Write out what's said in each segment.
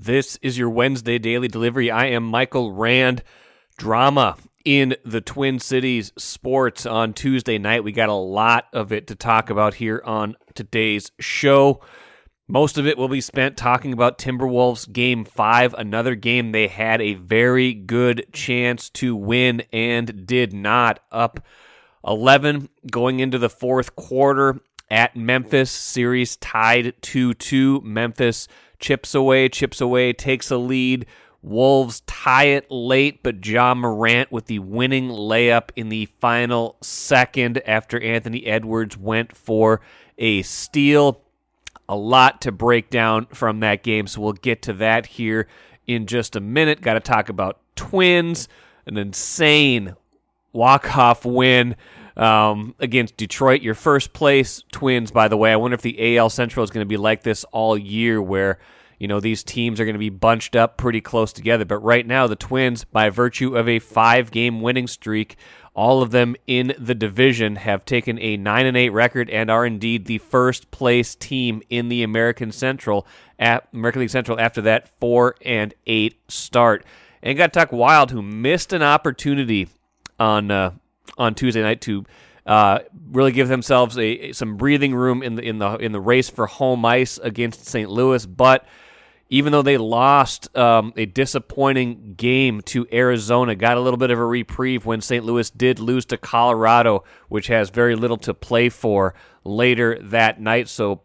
This is your Wednesday Daily Delivery. I am Michael Rand. Drama in the Twin Cities sports on Tuesday night. We got a lot of it to talk about here on today's show. Most of it will be spent talking about Timberwolves Game 5, another game they had a very good chance to win and did not. Up 11 going into the fourth quarter at Memphis. Series tied 2-2. Memphis chips away, takes a lead. Wolves tie it late, but Morant with the winning layup in the final second after Anthony Edwards went for a steal. A lot to break down from that game, so we'll get to that here in just a minute. Got to talk about Twins, an insane walk-off win against Detroit. Your first place Twins, by the way. I wonder if the AL Central is going to be like this all year, where these teams are going to be bunched up pretty close together. But right now, the Twins, by virtue of a 5-game winning streak, all of them in the division have taken a 9-8 record and are indeed the first place team in the American League Central after that 4-8 start. And got to talk Wild, who missed an opportunity on Tuesday night to really give themselves some breathing room in the race for home ice against St. Louis. But even though they lost a disappointing game to Arizona, got a little bit of a reprieve when St. Louis did lose to Colorado, which has very little to play for later that night. So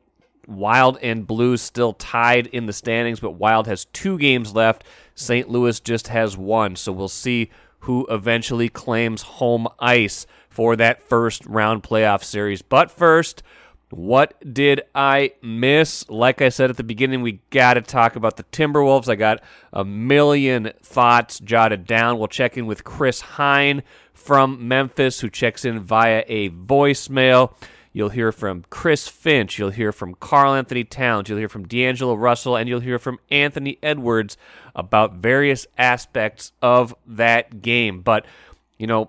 Wild and Blues still tied in the standings, but Wild has 2 games left. St. Louis just has 1. So we'll see who eventually claims home ice for that first round playoff series. But first, what did I miss? Like I said at the beginning, we got to talk about the Timberwolves. I got a million thoughts jotted down. We'll check in with Chris Hine from Memphis, who checks in via a voicemail. You'll hear from Chris Finch. You'll hear from Karl Anthony Towns. You'll hear from D'Angelo Russell. And you'll hear from Anthony Edwards about various aspects of that game. But,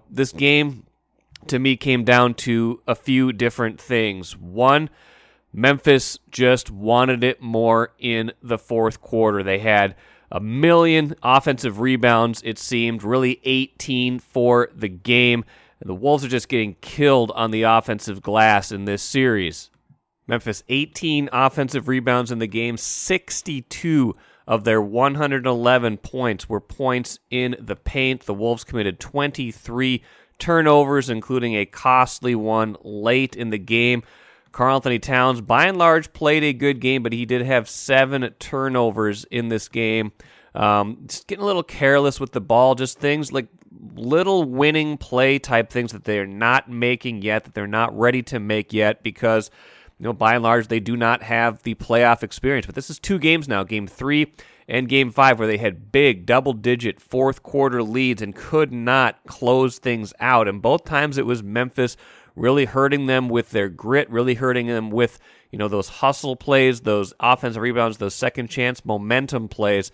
this game to me came down to a few different things. One, Memphis just wanted it more in the fourth quarter. They had a million offensive rebounds, it seemed, really 18 for the game. And the Wolves are just getting killed on the offensive glass in this series. Memphis, 18 offensive rebounds in the game, 62 of their 111 points were points in the paint. The Wolves committed 23 turnovers, including a costly one late in the game. Karl Anthony Towns, by and large, played a good game, but he did have 7 turnovers in this game. Just getting a little careless with the ball, just things like little winning play type things that they're not making yet, that they're not ready to make yet, because by and large, they do not have the playoff experience. But this is 2 games now, Game 3 and Game 5, where they had big double-digit fourth-quarter leads and could not close things out. And both times it was Memphis really hurting them with their grit, really hurting them with those hustle plays, those offensive rebounds, those second-chance momentum plays.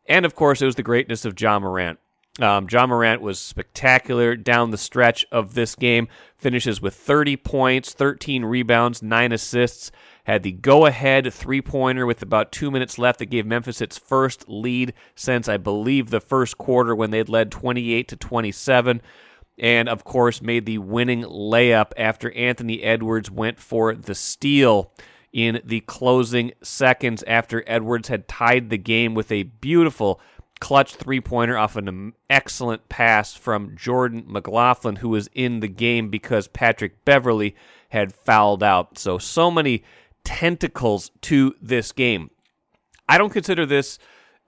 And, of course, it was the greatness of Morant. Morant was spectacular down the stretch of this game, finishes with 30 points, 13 rebounds, 9 assists, had the go-ahead three-pointer with about 2 minutes left that gave Memphis its first lead since, I believe, the first quarter when they'd led 28-27, and, of course, made the winning layup after Anthony Edwards went for the steal in the closing seconds after Edwards had tied the game with a beautiful clutch three-pointer off an excellent pass from Jordan McLaughlin, who was in the game because Patrick Beverley had fouled out. So many tentacles to this game. I don't consider this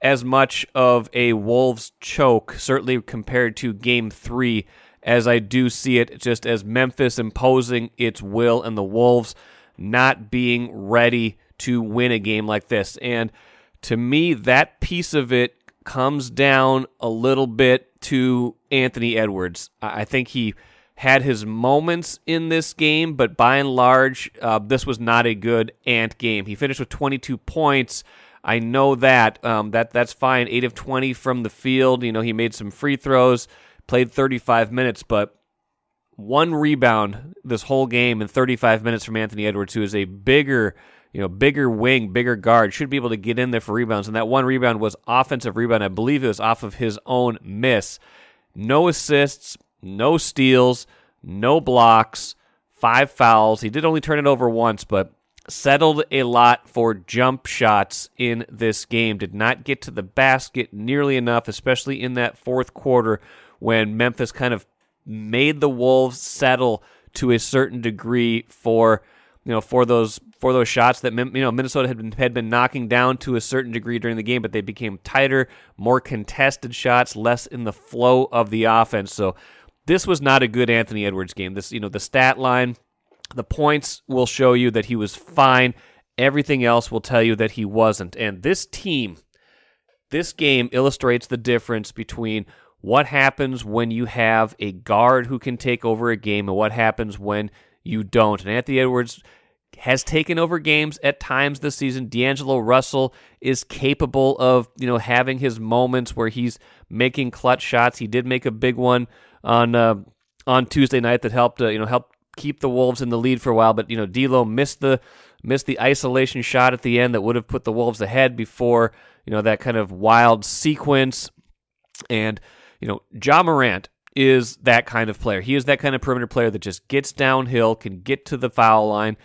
as much of a Wolves choke, certainly compared to Game 3, as I do see it just as Memphis imposing its will and the Wolves not being ready to win a game like this. And to me, that piece of it comes down a little bit to Anthony Edwards. I think he had his moments in this game, but by and large, this was not a good Ant game. He finished with 22 points. I know that. That's fine. 8 of 20 from the field. He made some free throws, played 35 minutes, but 1 rebound this whole game in 35 minutes from Anthony Edwards, who is a bigger bigger wing, bigger guard, should be able to get in there for rebounds. And that one rebound was offensive rebound. I believe it was off of his own miss. No assists, no steals, no blocks, 5 fouls. He did only turn it over once, but settled a lot for jump shots in this game. Did not get to the basket nearly enough, especially in that fourth quarter when Memphis kind of made the Wolves settle to a certain degree for those shots that Minnesota had been knocking down to a certain degree during the game, but they became tighter, more contested shots, less in the flow of the offense. So this was not a good Anthony Edwards game. This, the stat line, the points will show you that he was fine. Everything else will tell you that he wasn't. And this game illustrates the difference between what happens when you have a guard who can take over a game and what happens when you don't. And Anthony Edwards has taken over games at times this season. D'Angelo Russell is capable of, having his moments where he's making clutch shots. He did make a big one on Tuesday night that helped keep the Wolves in the lead for a while. But D'Lo missed the isolation shot at the end that would have put the Wolves ahead before that kind of wild sequence. And Ja Morant is that kind of player. He is that kind of perimeter player that just gets downhill, can get to the foul line,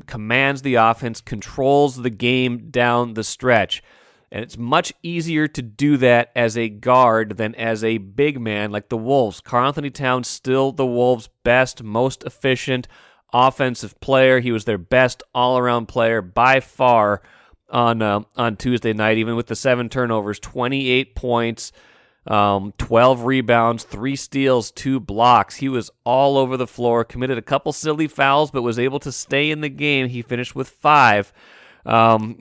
commands the offense, controls the game down the stretch. And it's much easier to do that as a guard than as a big man like the Wolves. Karl-Anthony Towns still the Wolves' best, most efficient offensive player. He was their best all-around player by far on Tuesday night, even with the 7 turnovers, 28 points, 12 rebounds, 3 steals, 2 blocks. He was all over the floor, committed a couple silly fouls, but was able to stay in the game. He finished with 5.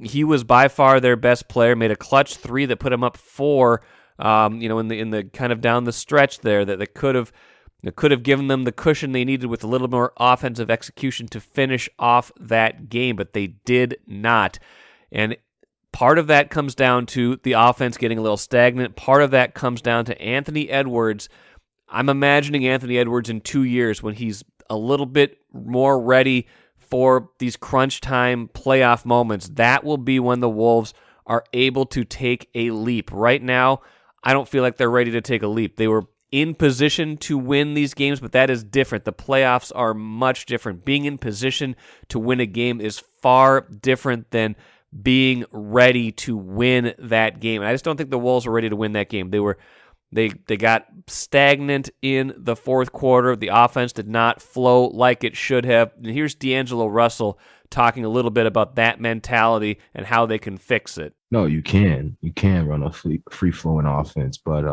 He was by far their best player, made a clutch 3 that put him up 4, in the kind of down the stretch there that could have given them the cushion they needed with a little more offensive execution to finish off that game, but they did not. And part of that comes down to the offense getting a little stagnant. Part of that comes down to Anthony Edwards. I'm imagining Anthony Edwards in 2 years when he's a little bit more ready for these crunch time playoff moments. That will be when the Wolves are able to take a leap. Right now, I don't feel like they're ready to take a leap. They were in position to win these games, but that is different. The playoffs are much different. Being in position to win a game is far different than being ready to win that game. And I just don't think the Wolves were ready to win that game. They got stagnant in the fourth quarter. The offense did not flow like it should have. And here's D'Angelo Russell talking a little bit about that mentality and how they can fix it. No, you can run a free-flowing offense, but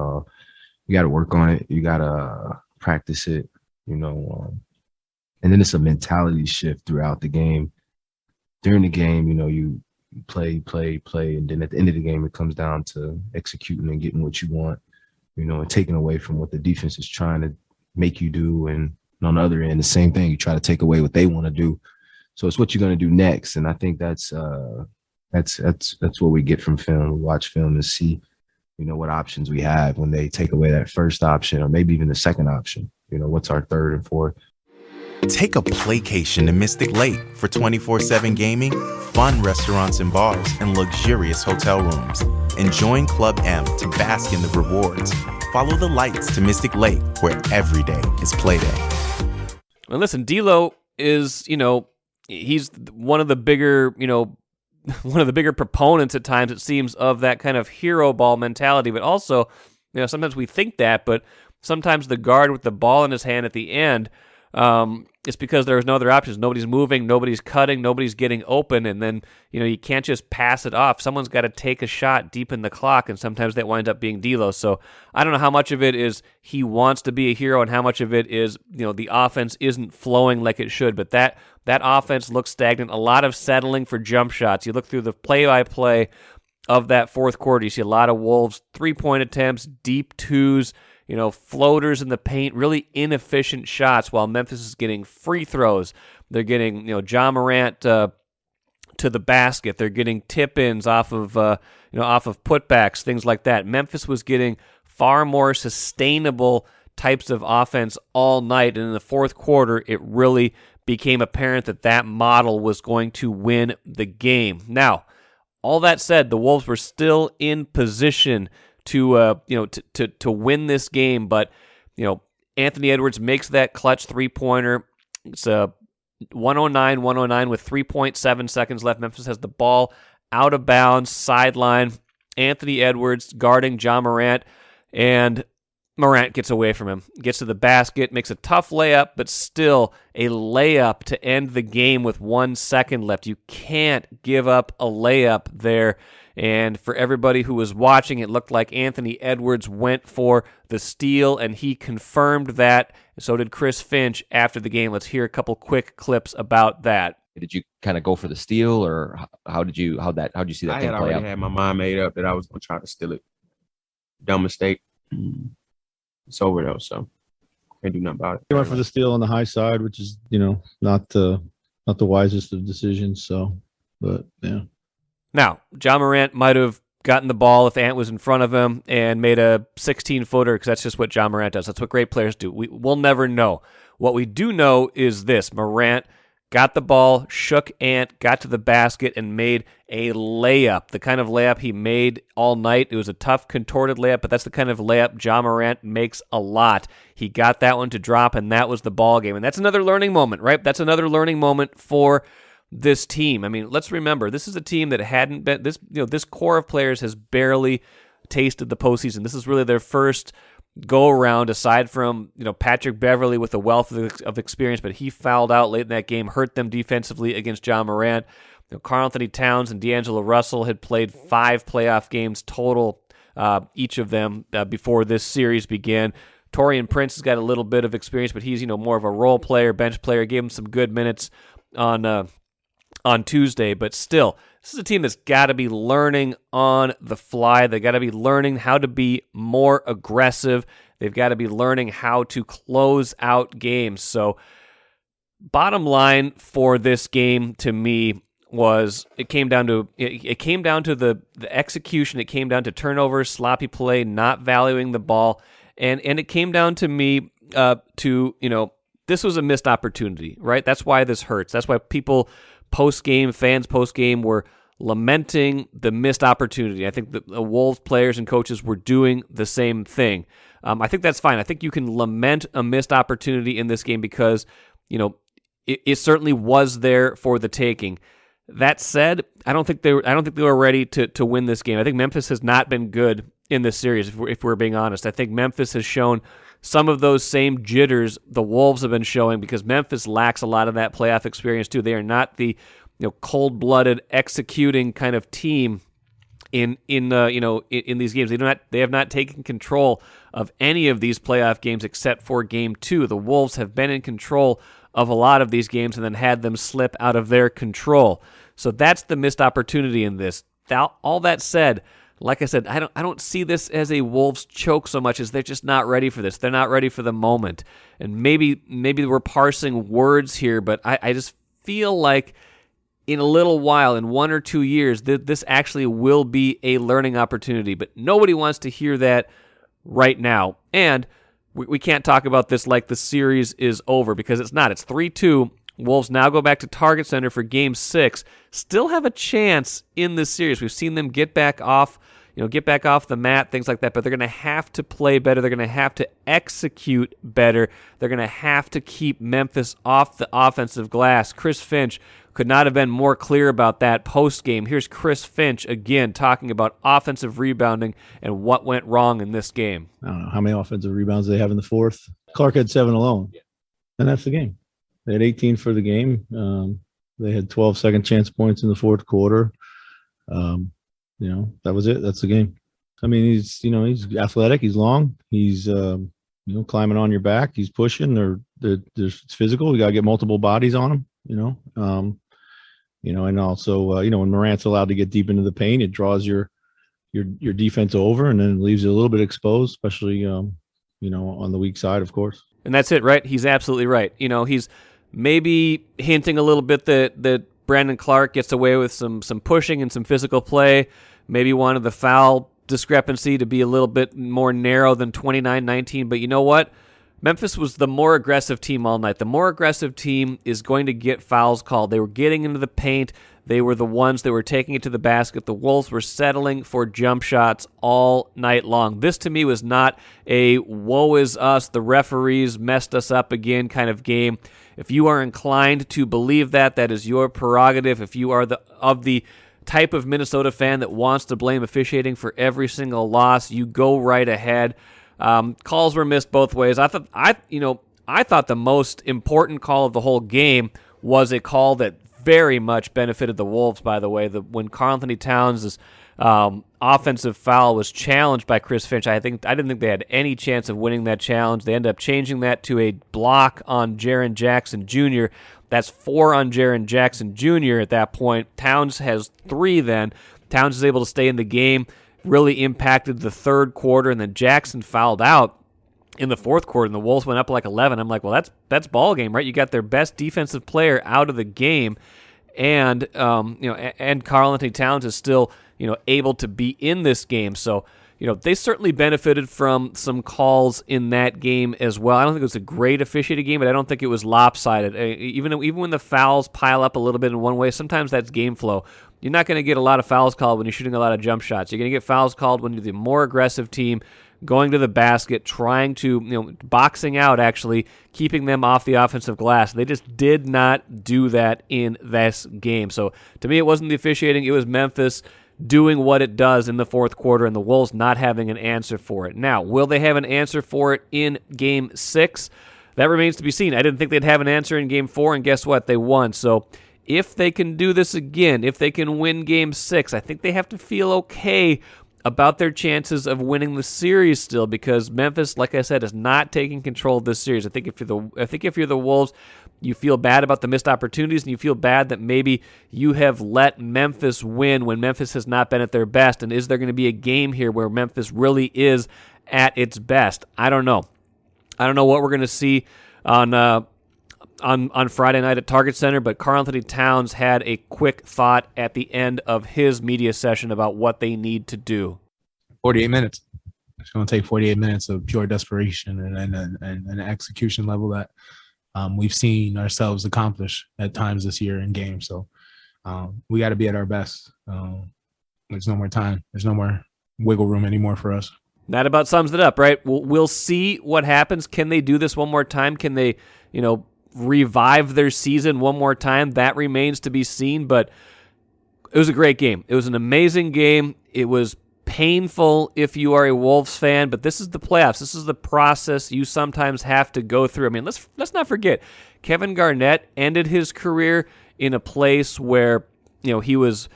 you got to work on it. You got to practice it, and then it's a mentality shift throughout the game. During the game, you play, and then at the end of the game, it comes down to executing and getting what you want, and taking away from what the defense is trying to make you do. And on the other end, the same thing, you try to take away what they want to do. So it's what you're going to do next. And I think that's what we get from film. We watch film and see, what options we have when they take away that first option or maybe even the second option. What's our third and fourth? Take a playcation to Mystic Lake for 24/7 gaming, fun restaurants and bars, and luxurious hotel rooms. And join Club M to bask in the rewards. Follow the lights to Mystic Lake, where every day is play day. Well, listen, D'Lo is, he's one of the bigger, one of the bigger proponents at times, it seems, of that kind of hero ball mentality. But also, sometimes we think that, but sometimes the guard with the ball in his hand at the end, it's because there's no other options. Nobody's moving, nobody's cutting, nobody's getting open, and then, you can't just pass it off. Someone's got to take a shot deep in the clock, and sometimes that winds up being D'Lo. So I don't know how much of it is he wants to be a hero and how much of it is, the offense isn't flowing like it should, but that offense looks stagnant. A lot of settling for jump shots. You look through the play-by-play of that fourth quarter, you see a lot of Wolves three-point attempts, deep twos, floaters in the paint, really inefficient shots, while Memphis is getting free throws. They're getting, Ja Morant to the basket. They're getting tip-ins off of putbacks, things like that. Memphis was getting far more sustainable types of offense all night, and in the fourth quarter, it really became apparent that that model was going to win the game. Now, all that said, the Wolves were still in position to win this game, but Anthony Edwards makes that clutch three-pointer. It's a 109 with 3.7 seconds left. Memphis has the ball out of bounds, sideline. Anthony Edwards guarding John Morant, and Morant gets away from him, gets to the basket, makes a tough layup, but still a layup to end the game with 1 second left. You can't give up a layup there. And for everybody who was watching, it looked like Anthony Edwards went for the steal, and he confirmed that. So did Chris Finch after the game. Let's hear a couple quick clips about that. Did you kind of go for the steal, or how did you see that thing play out? I had already had my mind made up that I was going to try to steal it. Dumb mistake. It's over though, so can't do nothing about it. He went for the steal on the high side, which is not the wisest of decisions. So, but yeah. Now, John Morant might have gotten the ball if Ant was in front of him and made a 16-footer, because that's just what John Morant does. That's what great players do. We'll never know. What we do know is this: Morant got the ball, shook Ant, got to the basket, and made a layup. The kind of layup he made all night. It was a tough, contorted layup, but that's the kind of layup John Morant makes a lot. He got that one to drop, and that was the ball game. And that's another learning moment, right? That's another learning moment for this team. I mean, let's remember, this is a team that hadn't been, this core of players has barely tasted the postseason. This is really their first go-around, aside from Patrick Beverley with a wealth of experience, but he fouled out late in that game, hurt them defensively against John Morant. Karl Anthony Towns and D'Angelo Russell had played 5 playoff games total, each of them, before this series began. Taurean Prince has got a little bit of experience, but he's more of a role player, bench player. Gave him some good minutes on Tuesday, but still, this is a team that's got to be learning on the fly. They got to be learning how to be more aggressive. They've got to be learning how to close out games. So, bottom line for this game to me was it came down to the execution. It came down to turnovers, sloppy play, not valuing the ball, and it came down to me this was a missed opportunity, right? That's why this hurts. That's why fans post-game were lamenting the missed opportunity. I think the Wolves players and coaches were doing the same thing. I think that's fine. I think you can lament a missed opportunity in this game because, it certainly was there for the taking. That said, I don't think they were ready to win this game. I think Memphis has not been good in this series, if we're being honest. I think Memphis has shown some of those same jitters the Wolves have been showing, because Memphis lacks a lot of that playoff experience too. They are not the cold-blooded executing kind of team in these games. They have not taken control of any of these playoff games except for Game 2. The Wolves have been in control of a lot of these games and then had them slip out of their control. So that's the missed opportunity in this. All that said, like I said, I don't see this as a Wolves choke so much as they're just not ready for this. They're not ready for the moment. And maybe we're parsing words here, but I just feel like in a little while, in 1 or 2 years, this actually will be a learning opportunity. But nobody wants to hear that right now. And we can't talk about this like the series is over, because it's not. It's 3-2. Wolves now go back to Target Center for Game 6. Still have a chance in this series. We've seen them get back off the mat, things like that, but they're going to have to play better. They're going to have to execute better. They're going to have to keep Memphis off the offensive glass. Chris Finch could not have been more clear about that post-game. Here's Chris Finch again talking about offensive rebounding and what went wrong in this game. I don't know how many offensive rebounds they have in the fourth. Clark had 7 alone, and that's the game. They had 18 for the game. They had 12 second chance points in the fourth quarter. That was it. That's the game. I mean, he's athletic. He's long. He's, climbing on your back. He's pushing. It's physical. We got to get multiple bodies on him, and also, when Morant's allowed to get deep into the paint, it draws your defense over and then leaves you a little bit exposed, especially, on the weak side, of course. And that's it, right? He's absolutely right. He's maybe hinting a little bit that Brandon Clark gets away with some pushing and some physical play. Maybe wanted the foul discrepancy to be a little bit more narrow than 29-19. But you know what? Memphis was the more aggressive team all night. The more aggressive team is going to get fouls called. They were getting into the paint. They were the ones that were taking it to the basket. The Wolves were settling for jump shots all night long. This, to me, was not a woe is us, the referees messed us up again kind of game. If you are inclined to believe that, that is your prerogative. If you are of the type of Minnesota fan that wants to blame officiating for every single loss, you go right ahead. Calls were missed both ways. I thought the most important call of the whole game was a call that very much benefited the Wolves, by the way. When Karl-Anthony Towns' offensive foul was challenged by Chris Finch, I didn't think they had any chance of winning that challenge. They ended up changing that to a block on Jaren Jackson Jr. That's 4 on Jaren Jackson Jr. at that point. Towns has 3 then. Towns is able to stay in the game, really impacted the third quarter, and then Jackson fouled out in the fourth quarter, and the Wolves went up like 11. I'm like, well, that's ball game, right? You got their best defensive player out of the game, and and Karl-Anthony Towns is still able to be in this game. So they certainly benefited from some calls in that game as well. I don't think it was a great officiating game, but I don't think it was lopsided. Even when the fouls pile up a little bit in one way, sometimes that's game flow. You're not going to get a lot of fouls called when you're shooting a lot of jump shots. You're going to get fouls called when you're the more aggressive team, going to the basket, trying to, boxing out, actually, keeping them off the offensive glass. They just did not do that in this game. So, to me, it wasn't the officiating. It was Memphis doing what it does in the fourth quarter and the Wolves not having an answer for it. Now, will they have an answer for it in Game 6? That remains to be seen. I didn't think they'd have an answer in Game 4, and guess what? They won. So, if they can do this again, if they can win Game 6, I think they have to feel okay about their chances of winning the series still, because Memphis, like I said, is not taking control of this series. I think if you're the Wolves, you feel bad about the missed opportunities, and you feel bad that maybe you have let Memphis win when Memphis has not been at their best. And is there going to be a game here where Memphis really is at its best? I don't know. I don't know what we're going to see on Friday night at Target Center, but Karl-Anthony Towns had a quick thought at the end of his media session about what they need to do. 48 minutes. It's going to take 48 minutes of pure desperation and an execution level that we've seen ourselves accomplish at times this year in games. So we got to be at our best. There's no more time. There's no more wiggle room anymore for us. That about sums it up, right? We'll see what happens. Can they do this one more time? Can they, revive their season one more time? That remains to be seen, but it was a great game. It was an amazing game. It was painful if you are a Wolves fan, but this is the playoffs. This is the process you sometimes have to go through. I mean, let's not forget, Kevin Garnett ended his career in a place where, he was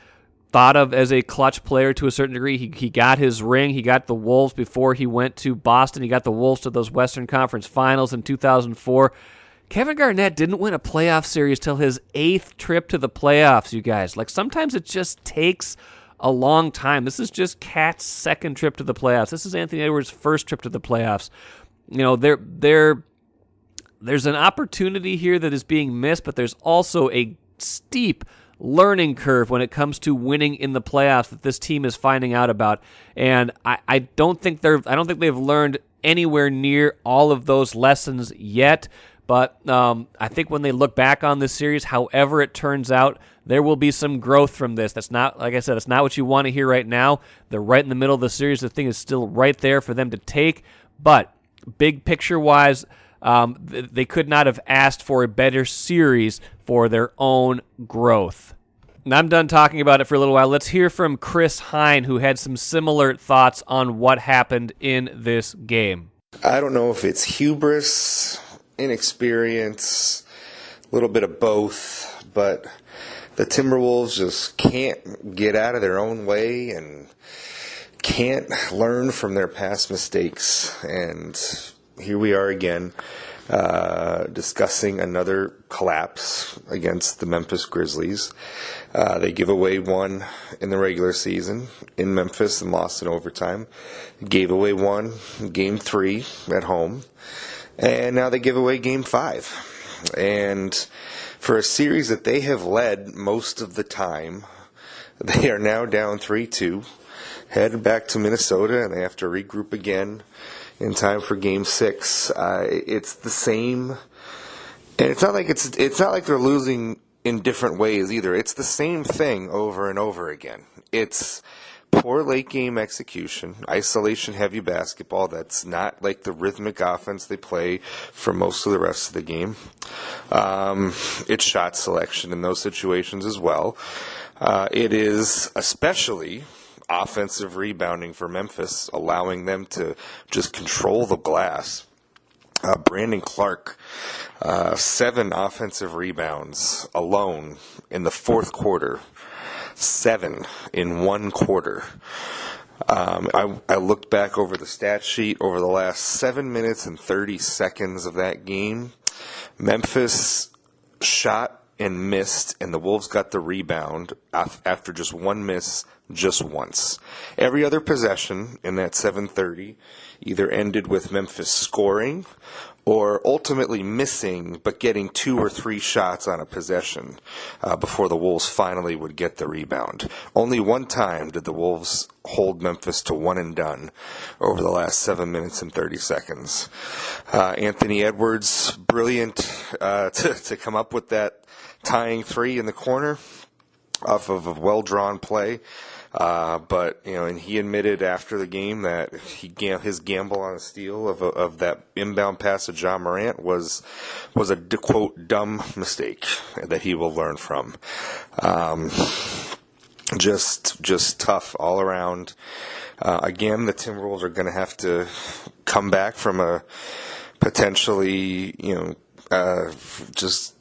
thought of as a clutch player to a certain degree. He got his ring. He got the Wolves before he went to Boston. He got the Wolves to those Western Conference Finals in 2004. Kevin Garnett didn't win a playoff series till his 8th trip to the playoffs, you guys. Like, sometimes it just takes a long time. This is just Cat's 2nd trip to the playoffs. This is Anthony Edwards' 1st trip to the playoffs. There's an opportunity here that is being missed, but there's also a steep learning curve when it comes to winning in the playoffs that this team is finding out about. And I don't think they've learned anywhere near all of those lessons yet. But I think when they look back on this series, however it turns out, there will be some growth from this. That's not, like I said, it's not what you want to hear right now. They're right in the middle of the series. The thing is still right there for them to take. But big picture-wise, they could not have asked for a better series for their own growth. And I'm done talking about it for a little while. Let's hear from Chris Hine, who had some similar thoughts on what happened in this game. I don't know if it's hubris, inexperience, a little bit of both, but the Timberwolves just can't get out of their own way and can't learn from their past mistakes. And here we are again, discussing another collapse against the Memphis Grizzlies. They give away one in the regular season in Memphis and lost in overtime. Gave away one Game 3 at home. And now they give away Game 5. And for a series that they have led most of the time, they are now down 3-2, headed back to Minnesota, and they have to regroup again in time for Game 6. It's the same, and it's not like they're losing in different ways either. It's the same thing over and over again. It's poor late game execution, isolation heavy basketball that's not like the rhythmic offense they play for most of the rest of the game. It's shot selection in those situations as well. It is especially offensive rebounding for Memphis, allowing them to just control the glass. Brandon Clark, 7 offensive rebounds alone in the fourth quarter. 7 in one quarter. I looked back over the stat sheet over the last 7 minutes and 30 seconds of that game. Memphis shot and missed, and the Wolves got the rebound after just one miss, just once. Every other possession in that 7:30 either ended with Memphis scoring or ultimately missing but getting 2 or 3 shots on a possession before the Wolves finally would get the rebound. Only one time did the Wolves hold Memphis to one and done over the last 7 minutes and 30 seconds. Anthony Edwards, brilliant to come up with that tying 3 in the corner off of a well-drawn play. But and he admitted after the game that his gamble on a steal of that inbound pass to John Morant was a quote dumb mistake that he will learn from. Just tough all around. Again, the Timberwolves are going to have to come back from a potentially just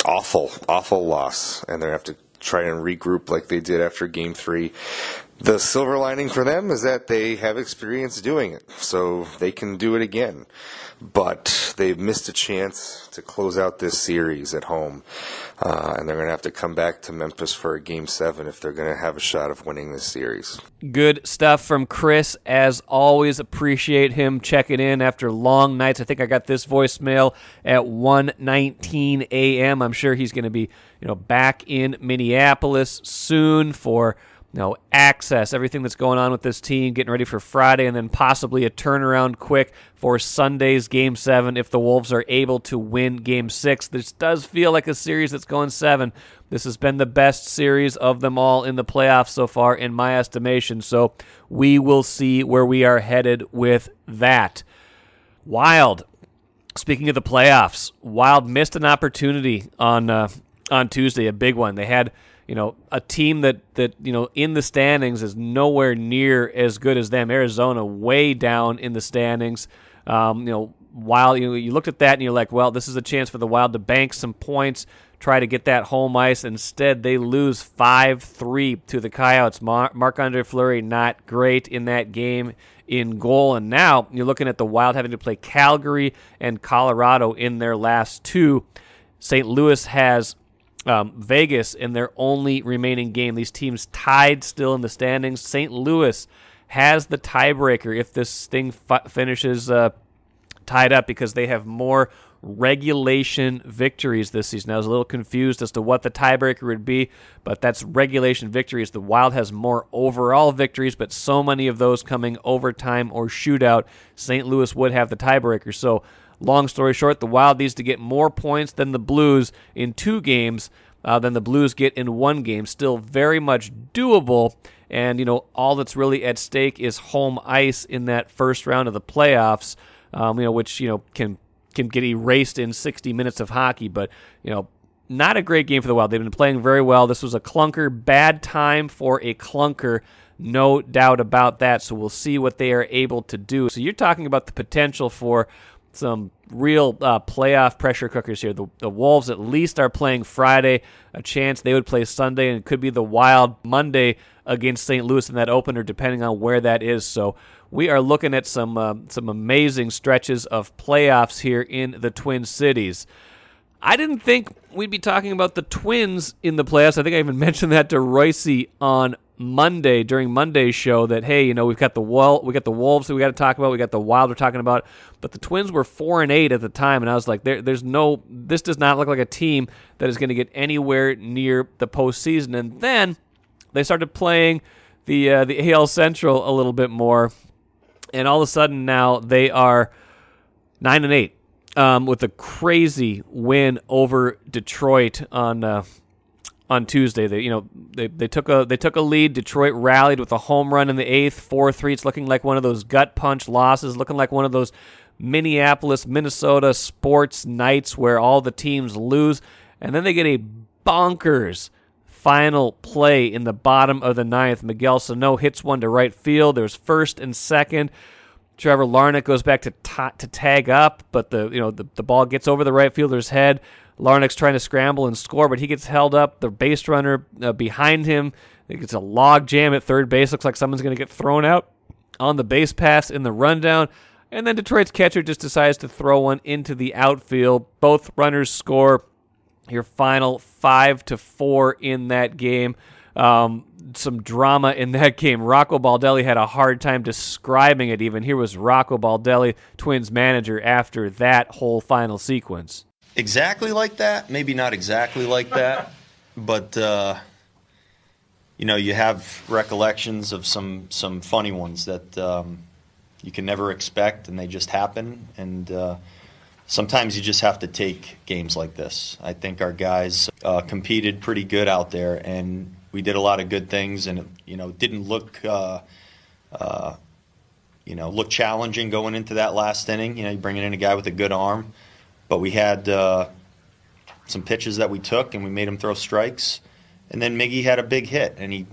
awful loss, and they have to try and regroup like they did after Game 3. The silver lining for them is that they have experience doing it, so they can do it again. But they've missed a chance to close out this series at home, and they're going to have to come back to Memphis for a Game 7 if they're going to have a shot of winning this series. Good stuff from Chris. As always, appreciate him checking in after long nights. I think I got this voicemail at 1:19 a.m. I'm sure he's going to be back in Minneapolis soon for access, everything that's going on with this team, getting ready for Friday, and then possibly a turnaround quick for Sunday's Game 7 if the Wolves are able to win Game 6. This does feel like a series that's going 7. This has been the best series of them all in the playoffs so far, in my estimation, so we will see where we are headed with that. Wild. Speaking of the playoffs, Wild missed an opportunity on Tuesday, a big one. They had a team that in the standings is nowhere near as good as them. Arizona way down in the standings. While you looked at that and you're like, well, this is a chance for the Wild to bank some points, try to get that home ice. Instead, they lose 5-3 to the Coyotes. Marc-Andre Fleury not great in that game in goal. And now you're looking at the Wild having to play Calgary and Colorado in their last 2. St. Louis has Vegas in their only remaining game. These teams tied still in the standings. St. Louis has the tiebreaker if this thing finishes tied up because they have more regulation victories this season. I was a little confused as to what the tiebreaker would be, but that's regulation victories. The Wild has more overall victories, but so many of those coming overtime or shootout, St. Louis would have the tiebreaker. So long story short, the Wild needs to get more points than the Blues in 2 games than the Blues get in 1 game. Still very much doable, and all that's really at stake is home ice in that first round of the playoffs, which can get erased in 60 minutes of hockey. But not a great game for the Wild. They've been playing very well. This was a clunker, bad time for a clunker. No doubt about that. So we'll see what they are able to do. So you're talking about the potential for some real playoff pressure cookers here. The Wolves at least are playing Friday, a chance they would play Sunday, and it could be the Wild Monday against St. Louis in that opener, depending on where that is. So we are looking at some amazing stretches of playoffs here in the Twin Cities. I didn't think we'd be talking about the Twins in the playoffs. I think I even mentioned that to Royce on Monday during Monday's show that, hey, we've got the Wolves that we got to talk about, we got the Wild we're talking about, but the Twins were 4-8 at the time, and I was like, this does not look like a team that is going to get anywhere near the postseason. And then they started playing the AL Central a little bit more, And all of a sudden now they are 9-8 with a crazy win over Detroit on Tuesday. They took a lead. Detroit rallied with a home run in the 8th, 4-3. It's looking like one of those gut punch losses, looking like one of those Minneapolis, Minnesota sports nights where all the teams lose. And then they get a bonkers final play in the bottom of the 9th. Miguel Sano hits one to right field. There's first and second. Trevor Larnach goes back to tag up, but the ball gets over the right fielder's head. Larnach's trying to scramble and score, but he gets held up. The base runner behind him, it gets a log jam at third base. Looks like someone's going to get thrown out on the base pass in the rundown. And then Detroit's catcher just decides to throw one into the outfield. Both runners score. Your final 5-4 in that game. Some drama in that game. Rocco Baldelli had a hard time describing it even. Here was Rocco Baldelli, Twins manager, after that whole final sequence. Exactly like that? Maybe not exactly like that, but you have recollections of some funny ones that you can never expect, and they just happen. And sometimes you just have to take games like this. I think our guys competed pretty good out there, and we did a lot of good things, and it didn't look look challenging going into that last inning. You're bringing in a guy with a good arm. But we had some pitches that we took, and we made him throw strikes. And then Miggy had a big hit, and he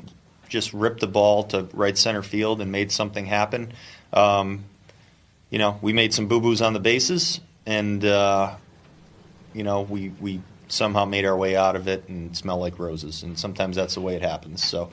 just ripped the ball to right center field and made something happen. We made some boo-boos on the bases, and, we somehow made our way out of it and smell like roses. And sometimes that's the way it happens. So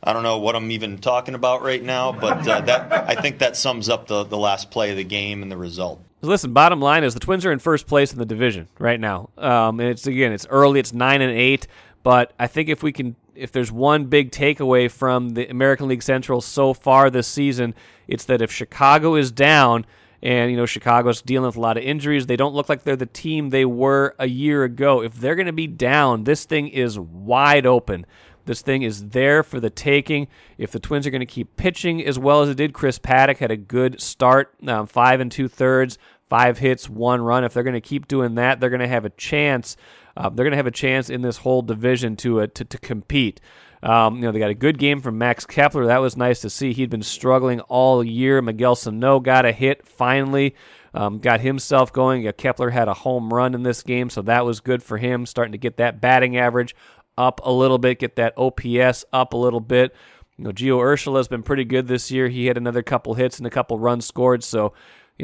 I don't know what I'm even talking about right now, but I think that sums up the last play of the game and the result. Listen, bottom line is the Twins are in first place in the division right now. And it's early, it's 9-8, but I think if there's one big takeaway from the American League Central so far this season, it's that if Chicago is down, and Chicago's dealing with a lot of injuries, they don't look like they're the team they were a year ago. If they're going to be down, this thing is wide open. This thing is there for the taking. If the Twins are going to keep pitching as well as it did, Chris Paddock had a good start, 5 2/3, 5 hits, 1 run. If they're going to keep doing that, they're going to have a chance. They're going to have a chance in this whole division to compete. They got a good game from Max Kepler. That was nice to see. He'd been struggling all year. Miguel Sano got a hit finally. Got himself going. Kepler had a home run in this game, so that was good for him, starting to get that batting average up a little bit, get that OPS up a little bit. Gio Urshela has been pretty good this year. He had another couple hits and a couple runs scored, so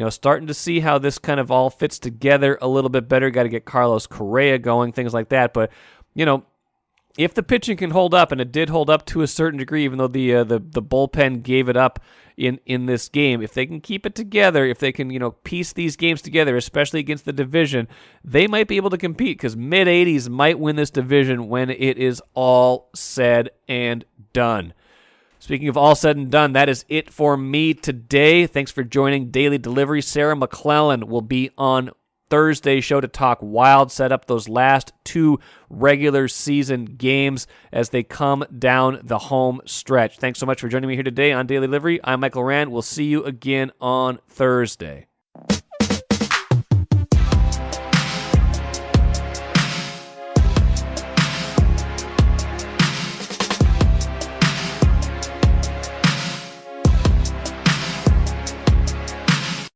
starting to see how this kind of all fits together a little bit better. Got to get Carlos Correa going, things like that. But, if the pitching can hold up, and it did hold up to a certain degree, even though the bullpen gave it up in this game, if they can keep it together, if they can piece these games together, especially against the division, they might be able to compete, because mid-80s might win this division when it is all said and done. Speaking of all said and done, that is it for me today. Thanks for joining Daily Delivery. Sarah McClellan will be on Thursday show to talk Wild, set up those last 2 regular season games as they come down the home stretch. Thanks so much for joining me here today on Daily Delivery. I'm Michael Rand. We'll see you again on Thursday.